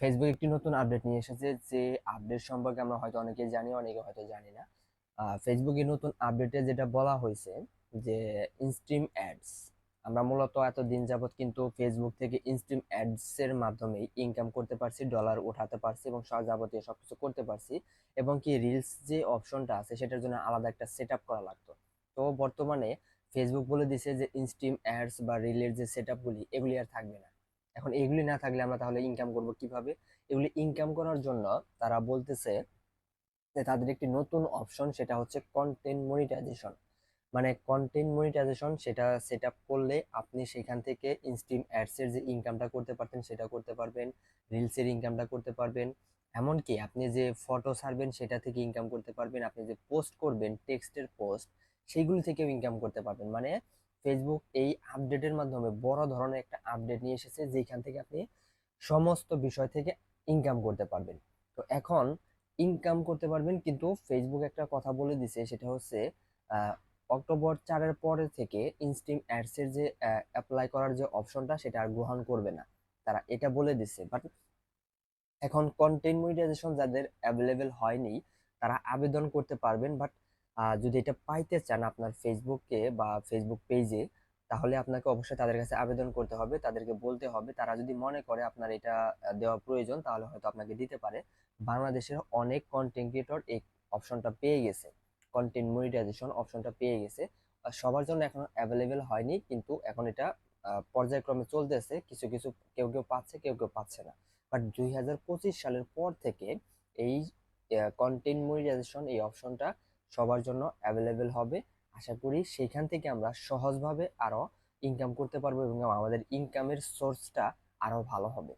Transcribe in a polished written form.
Facebook একটি নতুন update নিয়ে এসেছে, যে আপডেট সম্পর্কে আমরা হয়তো অনেকে জানি, অনেকে হয়তো জানি না। ফেসবুকের নতুন আপডেটে যেটা বলা হয়েছে যে ইনস্ট্রিম অ্যাডস, আমরা মূলত এত দিন যাবত কিন্তু ফেসবুক থেকে ইনস্ট্রিম অ্যাডস এর মাধ্যমে ইনকাম করতে পারছি, ডলার উঠাতে পারছি এবং সব যাবতীয় সবকিছু করতে পারছি। এবং কি রিলস যে অপশনটা আছে সেটার জন্য আলাদা একটা সেট আপ করা লাগতো। তো বর্তমানে ফেসবুক বলে দিছে যে ইনস্ট্রিম অ্যাডস বা রিলের যে সেট আপগুলি এগুলি আর থাকবে না। এখন এগুলি না থাকলে আমরা তাহলে ইনকাম করব কিভাবে? এগুলি ইনকাম করার জন্য তারা বলতেছে যে তাদের একটি নতুন অপশন, সেটা হচ্ছে কন্টেন্ট মনিটাইজেশন। মানে কন্টেন্ট মনিটাইজেশন, সেটা সেট আপ করলে আপনি সেখান থেকে ইনস্ট্রিম অ্যাডস এর যে ইনকামটা করতে পারতেন সেটা করতে পারবেন, রিলস এর ইনকামটা করতে পারবেন। এমনকি আপনি যে ফটো ছাড়বেন সেটা থেকে ইনকাম করতে পারবেন, আপনি যে পোস্ট করবেন টেক্সটের পোস্ট সেইগুলি থেকেও ইনকাম করতে পারবেন। মানে ফেসবুক এই আপডেটের মাধ্যমে বড় ধরনের একটা আপডেট নিয়ে এসেছে, যেখান থেকে আপনি সমস্ত বিষয় থেকে ইনকাম করতে পারবেন। তো এখন ইনকাম করতে পারবেন, কিন্তু ফেসবুক একটা কথা বলে দিছে, সেটা হচ্ছে আহ, অক্টোবর 4-এর পরে থেকে ইনস্ট্রিম অ্যাডস এর যে অ্যাপ্লাই করার যে অপশনটা সেটা আর গ্রহণ করবে না। তারা এটা বলে দিছে। বাট এখন কন্টেন্ট মনিটাইজেশন যাদের অ্যাভেলেবেল হয়নি তারা আবেদন করতে পারবেন। বাট যদি এটা পাইতে চান আপনার ফেসবুকে বা ফেসবুক পেজে, তাহলে আপনাকে অবশ্যই তাদের কাছে আবেদন করতে হবে, তাদেরকে বলতে হবে। তারা যদি মনে করে আপনার এটা দেওয়া প্রয়োজন তাহলে হয়তো আপনাকে দিতে পারে। বাংলাদেশের অনেক কন্টেন্ট ক্রিয়েটর এই অপশনটা পেয়ে গেছে, কন্টেন্ট মনিটাইজেশন অপশনটা পেয়ে গেছে। সবার জন্য এখন অ্যাভেলেবেল হয়নি, কিন্তু এখন এটা পর্যায়ক্রমে চলতেছে। কিছু কিছু কেউ কেউ পাচ্ছে, কেউ কেউ পাচ্ছে না। বাট 2025 সালের পর থেকে এই কন্টেন্ট মনিটাইজেশন এই অপশনটা সবার জন্য অ্যাভেলেবেল হবে। আশা করি সেখান থেকে আমরা সহজভাবে আরো ইনকাম করতে পারবো এবং আমাদের ইনকামের সোর্সটা আরো ভালো হবে।